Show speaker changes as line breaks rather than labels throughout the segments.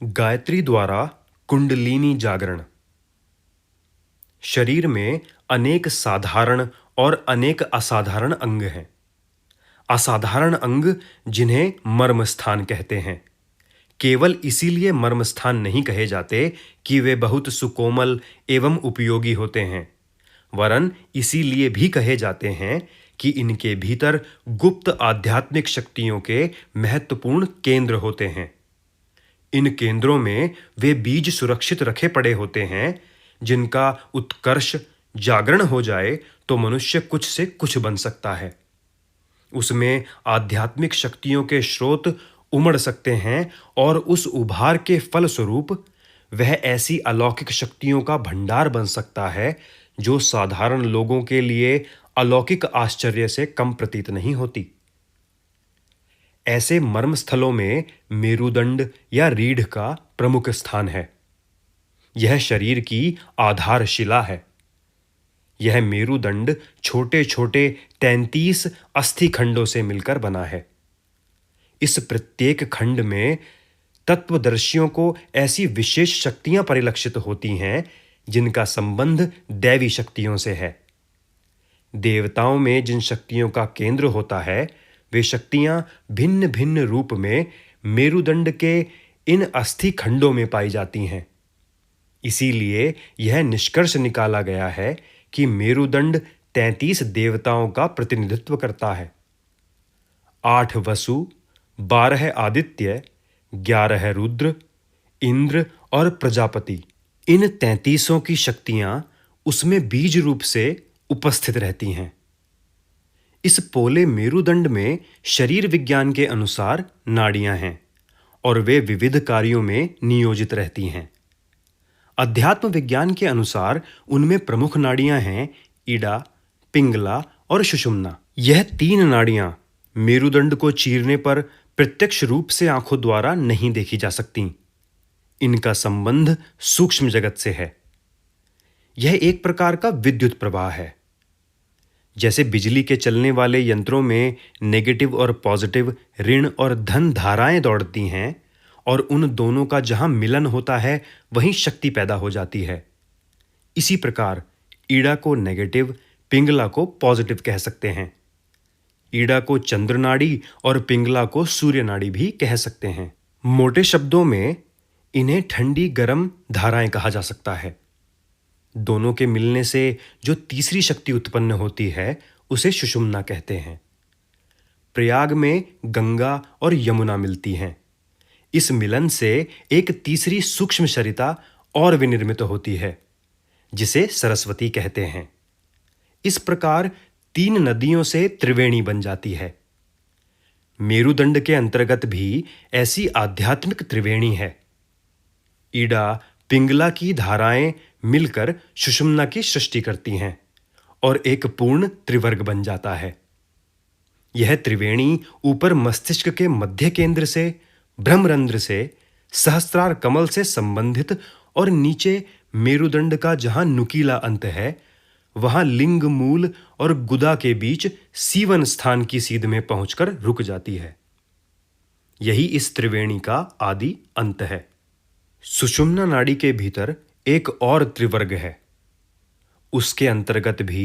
गायत्री द्वारा कुंडलिनी जागरण। शरीर में अनेक साधारण और अनेक असाधारण अंग हैं। असाधारण अंग जिन्हें मर्म स्थान कहते हैं, केवल इसीलिए मर्म स्थान नहीं कहे जाते कि वे बहुत सुकोमल एवं उपयोगी होते हैं, वरन इसीलिए भी कहे जाते हैं कि इनके भीतर गुप्त आध्यात्मिक शक्तियों के महत्वपूर्ण केंद्र होते हैं। इन केंद्रों में वे बीज सुरक्षित रखे पड़े होते हैं, जिनका उत्कर्ष जागरण हो जाए तो मनुष्य कुछ से कुछ बन सकता है। उसमें आध्यात्मिक शक्तियों के स्रोत उमड़ सकते हैं और उस उभार के फलस्वरूप वह ऐसी अलौकिक शक्तियों का भंडार बन सकता है जो साधारण लोगों के लिए अलौकिक आश्चर्य से कम प्रतीत नहीं होती। ऐसे मर्म स्थलों में मेरुदंड या रीढ़ का प्रमुख स्थान है। यह शरीर की आधारशिला है। यह मेरुदंड छोटे छोटे 33 अस्थि खंडों से मिलकर बना है। इस प्रत्येक खंड में तत्वदर्शियों को ऐसी विशेष शक्तियां परिलक्षित होती हैं जिनका संबंध दैवी शक्तियों से है। देवताओं में जिन शक्तियों का केंद्र होता है, वे शक्तियां भिन्न भिन्न रूप में मेरुदंड के इन अस्थि खंडों में पाई जाती हैं। इसीलिए यह निष्कर्ष निकाला गया है कि मेरुदंड 33 देवताओं का प्रतिनिधित्व करता है। 8 वसु, 12 आदित्य, 11 रुद्र, इंद्र और प्रजापति, इन 33 की शक्तियां उसमें बीज रूप से उपस्थित रहती हैं। इस पोले मेरुदंड में शरीर विज्ञान के अनुसार नाड़ियां हैं और वे विविध कार्यों में नियोजित रहती हैं। अध्यात्म विज्ञान के अनुसार उनमें प्रमुख नाड़ियां हैं इड़ा, पिंगला और सुषुम्ना। यह 3 नाड़ियां मेरुदंड को चीरने पर प्रत्यक्ष रूप से आंखों द्वारा नहीं देखी जा सकती। इनका संबंध सूक्ष्म जगत से है। यह एक प्रकार का विद्युत प्रवाह है। जैसे बिजली के चलने वाले यंत्रों में नेगेटिव और पॉजिटिव, ऋण और धन धाराएं दौड़ती हैं और उन दोनों का जहां मिलन होता है वहीं शक्ति पैदा हो जाती है। इसी प्रकार ईड़ा को नेगेटिव, पिंगला को पॉजिटिव कह सकते हैं। ईड़ा को चंद्र नाड़ी और पिंगला को सूर्य नाड़ी भी कह सकते हैं। मोटे शब्दों में इन्हें ठंडी गर्म धाराएं कहा जा सकता है। दोनों के मिलने से जो तीसरी शक्ति उत्पन्न होती है उसे सुषुम्ना कहते हैं। प्रयाग में गंगा और यमुना मिलती हैं। इस मिलन से एक तीसरी सूक्ष्म सरिता और विनिर्मित होती है, जिसे सरस्वती कहते हैं। इस प्रकार 3 नदियों से त्रिवेणी बन जाती है। मेरुदंड के अंतर्गत भी ऐसी आध्यात्मिक त्रिवेणी है। ईड़ा, पिंगला की धाराएं मिलकर सुषुम्ना की सृष्टि करती हैं और एक पूर्ण त्रिवर्ग बन जाता है। यह त्रिवेणी ऊपर मस्तिष्क के मध्य केंद्र से, ब्रह्मरंध्र से, सहस्त्रार कमल से संबंधित और नीचे मेरुदंड का जहां नुकीला अंत है, वहां लिंग मूल और गुदा के बीच सीवन स्थान की सीध में पहुंचकर रुक जाती है। यही इस त्रिवेणी का आदि अंत है। सुषुम्ना नाड़ी के भीतर एक और त्रिवर्ग है। उसके अंतर्गत भी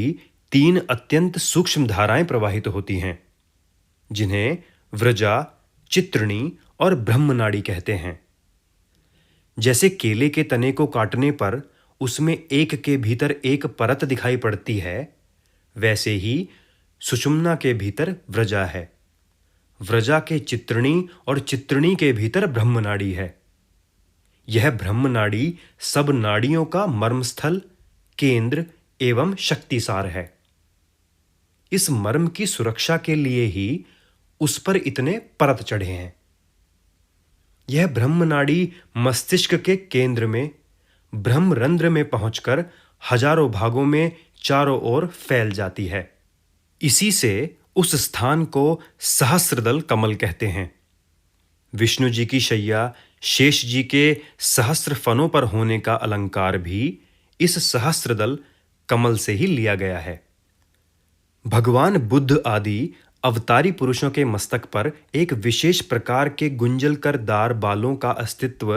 3 अत्यंत सूक्ष्म धाराएं प्रवाहित होती हैं, जिन्हें व्रजा, चित्रणी और ब्रह्मनाड़ी कहते हैं। जैसे केले के तने को काटने पर उसमें एक के भीतर एक परत दिखाई पड़ती है, वैसे ही सुषुम्ना के भीतर व्रजा है। व्रजा के चित्रणी और चित्रणी के भीतर ब्रह्मनाड़ी है। यह ब्रह्मनाड़ी सब नाड़ियों का मर्मस्थल, केंद्र एवं शक्तिसार है। इस मर्म की सुरक्षा के लिए ही उस पर इतने परत चढ़े हैं। यह ब्रह्मनाड़ी मस्तिष्क के केंद्र में ब्रह्मरंध्र में पहुंचकर हजारों भागों में चारों ओर फैल जाती है। इसी से उस स्थान को सहस्रदल कमल कहते हैं। विष्णु जी की शैया शेष जी के सहस्र फनों पर होने का अलंकार भी इस सहस्रदल कमल से ही लिया गया है। भगवान बुद्ध आदि अवतारी पुरुषों के मस्तक पर एक विशेष प्रकार के गुंजलकरदार बालों का अस्तित्व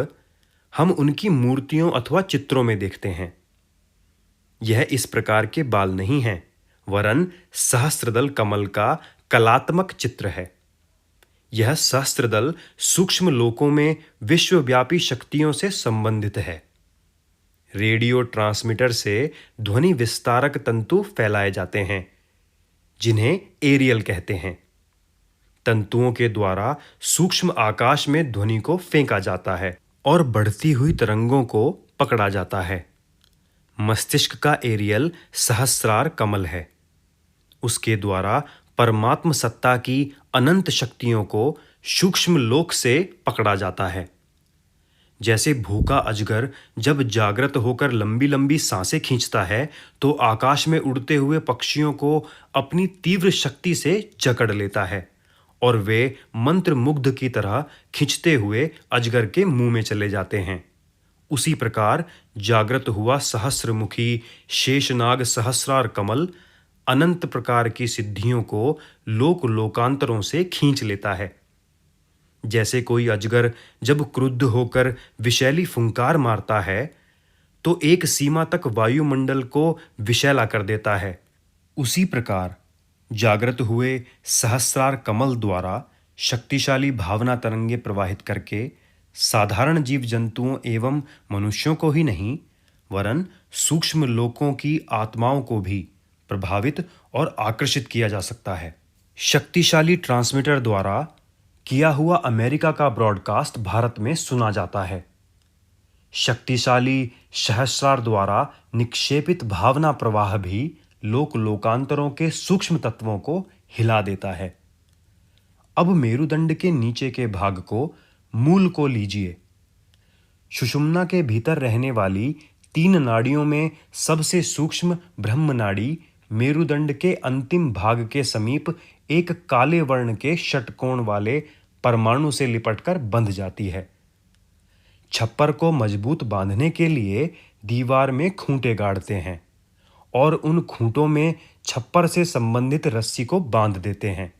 हम उनकी मूर्तियों अथवा चित्रों में देखते हैं। यह इस प्रकार के बाल नहीं हैं, वरन सहस्त्रदल कमल का कलात्मक चित्र है। यह सहस्त्रदल सूक्ष्म लोकों में विश्वव्यापी शक्तियों से संबंधित है। रेडियो ट्रांसमीटर से ध्वनि विस्तारक तंतु फैलाए जाते हैं, जिन्हें एरियल कहते हैं। तंतुओं के द्वारा सूक्ष्म आकाश में ध्वनि को फेंका जाता है और बढ़ती हुई तरंगों को पकड़ा जाता है। मस्तिष्क का एरियल सहस्रार कमल है। उसके द्वारा परमात्म सत्ता की अनंत शक्तियों को सूक्ष्म लोक से पकड़ा जाता है। जैसे भूखा अजगर जब जागृत होकर लंबी लंबी सांसें खींचता है तो आकाश में उड़ते हुए पक्षियों को अपनी तीव्र शक्ति से जकड़ लेता है और वे मंत्र मुग्ध की तरह खींचते हुए अजगर के मुंह में चले जाते हैं। उसी प्रकार जागृत हुआ सहस्रमुखी शेषनाग सहस्रार कमल अनंत प्रकार की सिद्धियों को लोक लोकांतरों से खींच लेता है। जैसे कोई अजगर जब क्रुद्ध होकर विषैली फुंकार मारता है तो एक सीमा तक वायुमंडल को विषैला कर देता है, उसी प्रकार जागृत हुए सहस्रार कमल द्वारा शक्तिशाली भावना तरंगे प्रवाहित करके साधारण जीव जंतुओं एवं मनुष्यों को ही नहीं वरन सूक्ष्म लोकों की आत्माओं को भी प्रभावित और आकर्षित किया जा सकता है। शक्तिशाली ट्रांसमीटर द्वारा किया हुआ अमेरिका का ब्रॉडकास्ट भारत में सुना जाता है। शक्तिशाली सहस्रार द्वारा निक्षेपित भावना प्रवाह भी लोक लोकांतरों के सूक्ष्म तत्वों को हिला देता है। अब मेरुदंड के नीचे के भाग को मूल को लीजिए। सुषुम्ना के भीतर रहने वाली 3 नाड़ियों में सबसे सूक्ष्म ब्रह्म नाड़ी मेरुदंड के अंतिम भाग के समीप एक काले वर्ण के षटकोण वाले परमाणु से लिपटकर बंध जाती है। छप्पर को मजबूत बांधने के लिए दीवार में खूंटे गाड़ते हैं और उन खूंटों में छप्पर से संबंधित रस्सी को बांध देते हैं।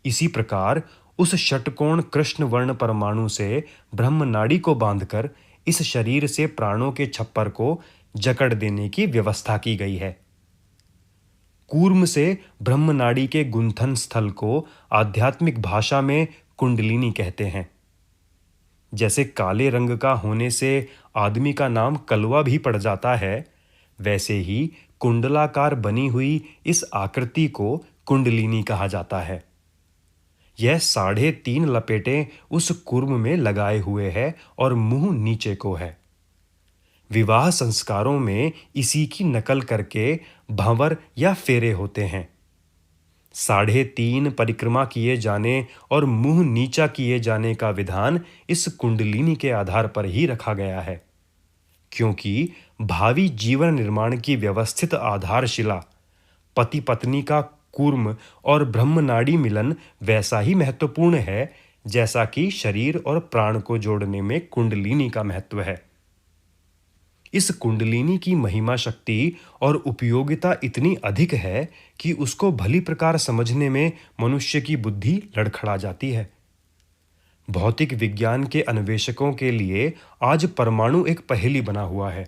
इसी प्रकार उस षटकोण कृष्ण वर्ण परमाणु से ब्रह्म नाड़ी को बांधकर इस शरीर से प्राणों के छप्पर को जकड़ देने की व्यवस्था की गई है। कूर्म से ब्रह्म नाड़ी के गुंथन स्थल को आध्यात्मिक भाषा में कुंडलिनी कहते हैं। जैसे काले रंग का होने से आदमी का नाम कलवा भी पड़ जाता है, वैसे ही कुंडलाकार बनी हुई इस आकृति को कुंडलिनी कहा जाता है। यह 3.5 लपेटें उस कूर्म में लगाए हुए है और मुंह नीचे को है। विवाह संस्कारों में इसी की नकल करके भंवर या फेरे होते हैं। 3.5 परिक्रमा किए जाने और मुंह नीचा किए जाने का विधान इस कुंडलिनी के आधार पर ही रखा गया है, क्योंकि भावी जीवन निर्माण की व्यवस्थित आधारशिला पति पत्नी का कूर्म और ब्रह्मनाड़ी मिलन वैसा ही महत्वपूर्ण है जैसा कि शरीर और प्राण को जोड़ने में कुंडलिनी का महत्व है। इस कुंडलिनी की महिमा शक्ति और उपयोगिता इतनी अधिक है कि उसको भली प्रकार समझने में मनुष्य की बुद्धि लड़खड़ा जाती है। भौतिक विज्ञान के अन्वेषकों के लिए आज परमाणु एक पहेली बना हुआ है।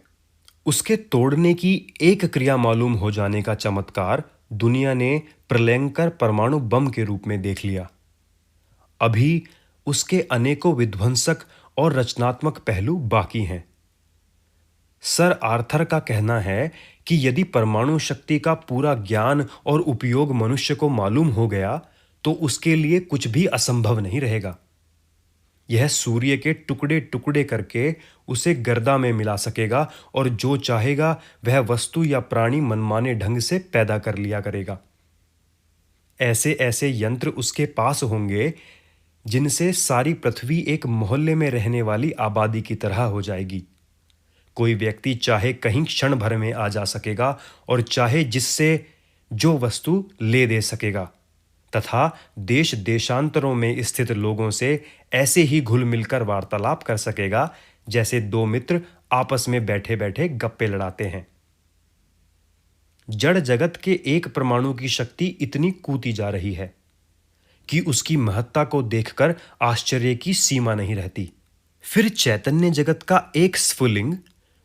उसके तोड़ने की एक क्रिया मालूम हो जाने का चमत्कार दुनिया ने प्रलयंकर परमाणु बम के रूप में देख लिया। अभी उसके अनेकों विध्वंसक और रचनात्मक पहलू बाकी हैं। सर आर्थर का कहना है कि यदि परमाणु शक्ति का पूरा ज्ञान और उपयोग मनुष्य को मालूम हो गया तो उसके लिए कुछ भी असंभव नहीं रहेगा। यह सूर्य के टुकड़े टुकड़े करके उसे गर्दा में मिला सकेगा और जो चाहेगा वह वस्तु या प्राणी मनमाने ढंग से पैदा कर लिया करेगा। ऐसे ऐसे यंत्र उसके पास होंगे जिनसे सारी पृथ्वी एक मोहल्ले में रहने वाली आबादी की तरह हो जाएगी। कोई व्यक्ति चाहे कहीं क्षण भर में आ जा सकेगा और चाहे जिससे जो वस्तु ले दे सकेगा, तथा देश देशांतरों में स्थित लोगों से ऐसे ही घुल मिलकर वार्तालाप कर सकेगा जैसे 2 मित्र आपस में बैठे बैठे गप्पे लड़ाते हैं। जड़ जगत के एक परमाणु की शक्ति इतनी कूती जा रही है कि उसकी महत्ता को देखकर आश्चर्य की सीमा नहीं रहती। फिर चैतन्य जगत का एक स्फुलिंग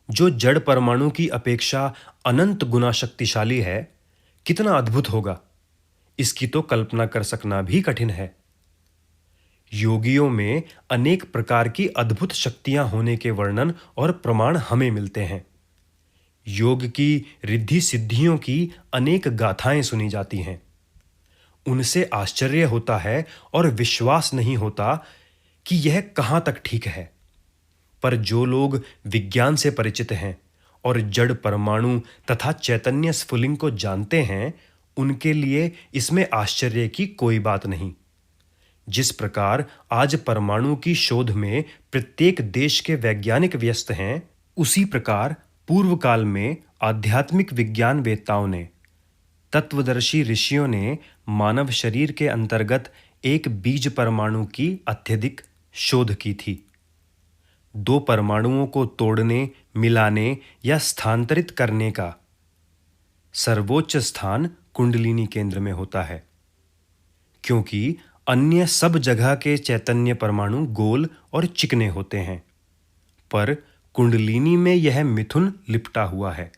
जो जड़ परमाणु की अपेक्षा अनंत गुना शक्तिशाली है, कितना अद्भुत होगा, इसकी तो कल्पना कर सकना भी कठिन है। योगियों में अनेक प्रकार की अद्भुत शक्तियां होने के वर्णन और प्रमाण हमें मिलते हैं। योग की रिद्धि सिद्धियों की अनेक गाथाएं सुनी जाती हैं। उनसे आश्चर्य होता है और विश्वास नहीं होता कि यह कहां तक ठीक है। पर जो लोग विज्ञान से परिचित हैं और जड़ परमाणु तथा चैतन्य स्फुलिंग को जानते हैं, उनके लिए इसमें आश्चर्य की कोई बात नहीं। जिस प्रकार आज परमाणु की शोध में प्रत्येक देश के वैज्ञानिक व्यस्त हैं, उसी प्रकार पूर्व काल में आध्यात्मिक विज्ञान वेत्ताओं ने, तत्वदर्शी ऋषियों ने मानव शरीर के अंतर्गत एक बीज परमाणु की अत्यधिक शोध की थी। दो परमाणुओं को तोड़ने, मिलाने या स्थानांतरित करने का सर्वोच्च स्थान कुंडलिनी केंद्र में होता है, क्योंकि अन्य सब जगह के चैतन्य परमाणु गोल और चिकने होते हैं, पर कुंडलिनी में यह मिथुन लिपटा हुआ है।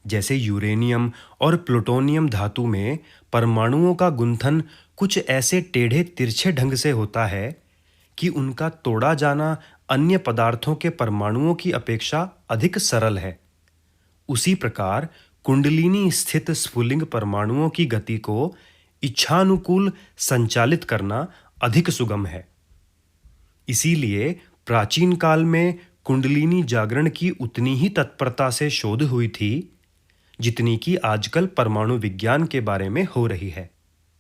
जैसे यूरेनियम और प्लूटोनियम धातु में परमाणुओं का गुंथन कुछ ऐसे टेढ़े तिरछे ढंग से होता है कि उनका तोड़ा जाना अन्य पदार्थों के परमाणुओं की अपेक्षा अधिक सरल है, उसी प्रकार कुंडलिनी स्थित स्फुलिंग परमाणुओं की गति को इच्छानुकूल संचालित करना अधिक सुगम है। इसीलिए प्राचीन काल में कुंडलिनी जागरण की उतनी ही तत्परता से शोध हुई थी जितनी कि आजकल परमाणु विज्ञान के बारे में हो रही है।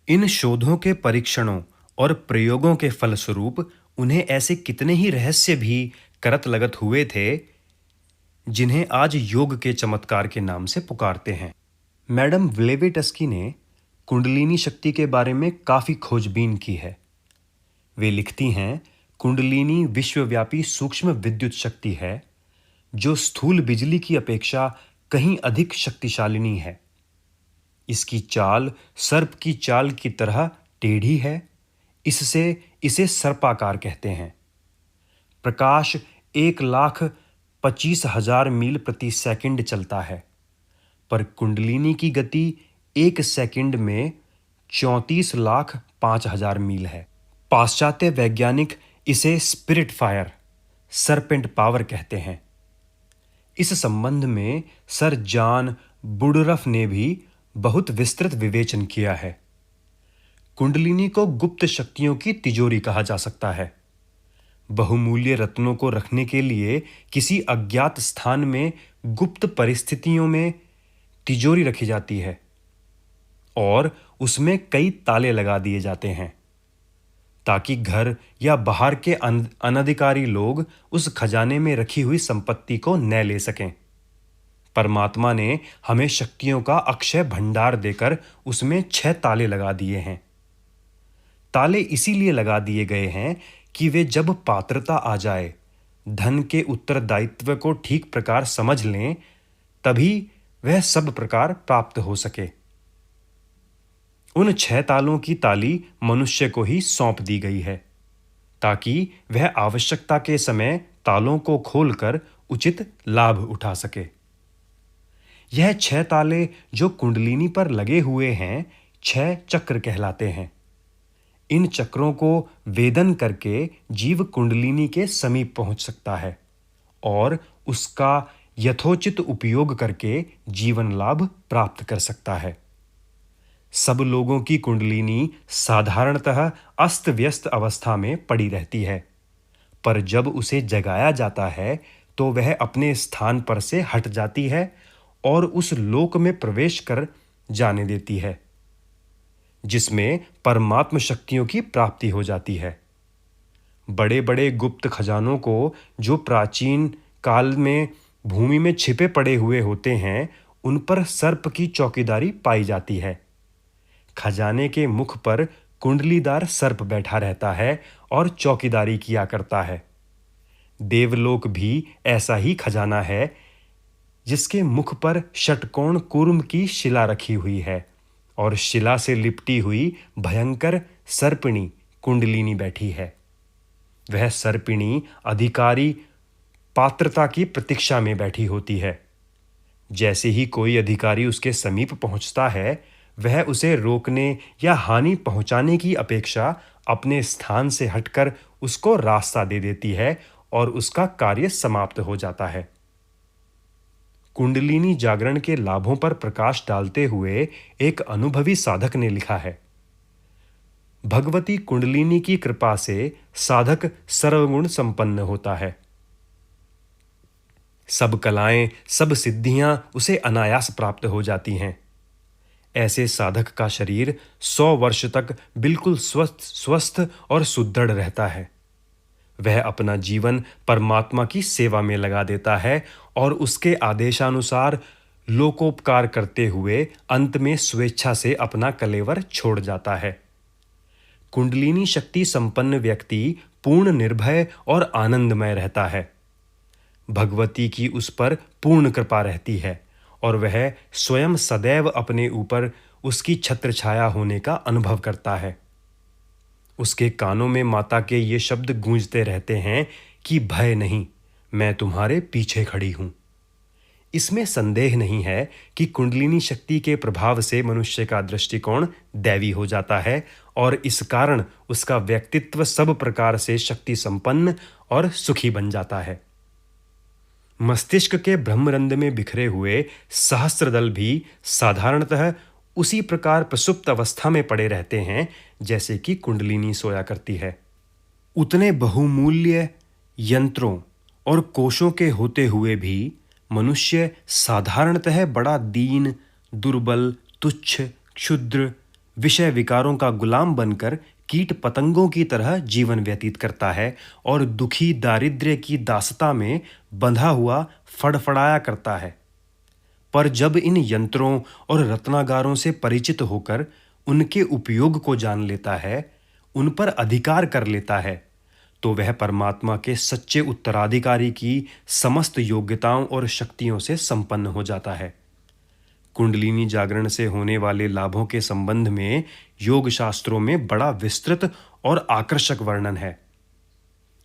इन शोधों के परीक्षणों और प्रयोगों के फलस्वरूप उन्हें ऐसे कितने ही रहस्य भी करत लगत हुए थे जिन्हें आज योग के चमत्कार के नाम से पुकारते हैं। मैडम ब्लेवेटस्की ने कुंडलिनी शक्ति के बारे में काफी खोजबीन की है। वे लिखती हैं, कुंडलिनी विश्वव्यापी सूक्ष्म विद्युत शक्ति है जो स्थूल बिजली की अपेक्षा कहीं अधिक शक्तिशालिनी है। इसकी चाल सर्प की चाल की तरह टेढ़ी है, इससे इसे सर्पाकार कहते हैं। प्रकाश 1,25,000 मील प्रति सेकंड चलता है, पर कुंडलिनी की गति 1 सेकंड में 34,05,000 मील है। पाश्चात्य वैज्ञानिक इसे स्पिरिट फायर, सरपेंट पावर कहते हैं। इस संबंध में सर जॉन वुडरफ ने भी बहुत विस्तृत विवेचन किया है। कुंडलिनी को गुप्त शक्तियों की तिजोरी कहा जा सकता है। बहुमूल्य रत्नों को रखने के लिए किसी अज्ञात स्थान में गुप्त परिस्थितियों में तिजोरी रखी जाती है और उसमें कई ताले लगा दिए जाते हैं ताकि घर या बाहर के अनधिकारी लोग उस खजाने में रखी हुई संपत्ति को न ले सकें। परमात्मा ने हमें शक्तियों का अक्षय भंडार देकर उसमें 6 ताले लगा दिए हैं। ताले इसीलिए लगा दिए गए हैं कि वे जब पात्रता आ जाए, धन के उत्तरदायित्व को ठीक प्रकार समझ लें, तभी वह सब प्रकार प्राप्त हो सके। उन 6 तालों की ताली मनुष्य को ही सौंप दी गई है ताकि वह आवश्यकता के समय तालों को खोलकर उचित लाभ उठा सके। यह 6 ताले जो कुंडलिनी पर लगे हुए हैं, 6 चक्र कहलाते हैं। इन चक्रों को वेदन करके जीव कुंडलिनी के समीप पहुंच सकता है और उसका यथोचित उपयोग करके जीवन लाभ प्राप्त कर सकता है। सब लोगों की कुंडलिनी साधारणतः अस्त व्यस्त अवस्था में पड़ी रहती है, पर जब उसे जगाया जाता है तो वह अपने स्थान पर से हट जाती है और उस लोक में प्रवेश कर जाने देती है जिसमें परमात्म शक्तियों की प्राप्ति हो जाती है। बड़े बड़े गुप्त खजानों को जो प्राचीन काल में भूमि में छिपे पड़े हुए होते हैं, उन पर सर्प की चौकीदारी पाई जाती है। खजाने के मुख पर कुंडलीदार सर्प बैठा रहता है और चौकीदारी किया करता है। देवलोक भी ऐसा ही खजाना है जिसके मुख पर षटकोण कूर्म की शिला रखी हुई है और शिला से लिपटी हुई भयंकर सर्पिणी कुंडलिनी बैठी है। वह सर्पिणी अधिकारी पात्रता की प्रतीक्षा में बैठी होती है। जैसे ही कोई अधिकारी उसके समीप पहुंचता है, वह उसे रोकने या हानि पहुंचाने की अपेक्षा अपने स्थान से हटकर उसको रास्ता दे देती है और उसका कार्य समाप्त हो जाता है। कुंडलिनी जागरण के लाभों पर प्रकाश डालते हुए एक अनुभवी साधक ने लिखा है, भगवती कुंडलिनी की कृपा से साधक सर्वगुण संपन्न होता है। सब कलाएं, सब सिद्धियां उसे अनायास प्राप्त हो जाती हैं। ऐसे साधक का शरीर 100 वर्ष तक बिल्कुल स्वस्थ और सुदृढ़ रहता है। वह अपना जीवन परमात्मा की सेवा में लगा देता है और उसके आदेशानुसार लोकोपकार करते हुए अंत में स्वेच्छा से अपना कलेवर छोड़ जाता है। कुंडलिनी शक्ति संपन्न व्यक्ति पूर्ण निर्भय और आनंदमय रहता है। भगवती की उस पर पूर्ण कृपा रहती है और वह स्वयं सदैव अपने ऊपर उसकी छत्र छाया होने का अनुभव करता है। उसके कानों में माता के ये शब्द गूंजते रहते हैं कि भय नहीं, मैं तुम्हारे पीछे खड़ी हूं। इसमें संदेह नहीं है कि कुंडलिनी शक्ति के प्रभाव से मनुष्य का दृष्टिकोण दैवी हो जाता है और इस कारण उसका व्यक्तित्व सब प्रकार से शक्ति संपन्न और सुखी बन जाता है। मस्तिष्क के ब्रह्मरंध्र में बिखरे हुए सहस्त्रदल भी साधारणतः उसी प्रकार प्रसुप्त अवस्था में पड़े रहते हैं जैसे कि कुंडलिनी सोया करती है। उतने बहुमूल्य यंत्रों और कोशों के होते हुए भी मनुष्य साधारणतः बड़ा दीन, दुर्बल, तुच्छ, क्षुद्र, विषय विकारों का गुलाम बनकर कीट पतंगों की तरह जीवन व्यतीत करता है और दुखी दारिद्र्य की दासता में बंधा हुआ फड़फड़ाया करता है। पर जब इन यंत्रों और रत्नागारों से परिचित होकर उनके उपयोग को जान लेता है, उन पर अधिकार कर लेता है, तो वह परमात्मा के सच्चे उत्तराधिकारी की समस्त योग्यताओं और शक्तियों से संपन्न हो जाता है। कुंडलिनी जागरण से होने वाले लाभों के संबंध में योग शास्त्रों में बड़ा विस्तृत और आकर्षक वर्णन है।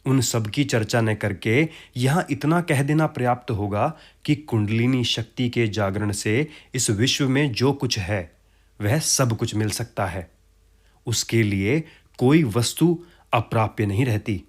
उन सब की चर्चा न करके यहां इतना कह देना पर्याप्त होगा कि कुंडलिनी शक्ति के जागरण से इस विश्व में जो कुछ है वह सब कुछ मिल सकता है। उसके लिए कोई वस्तु अप्राप्य नहीं रहती।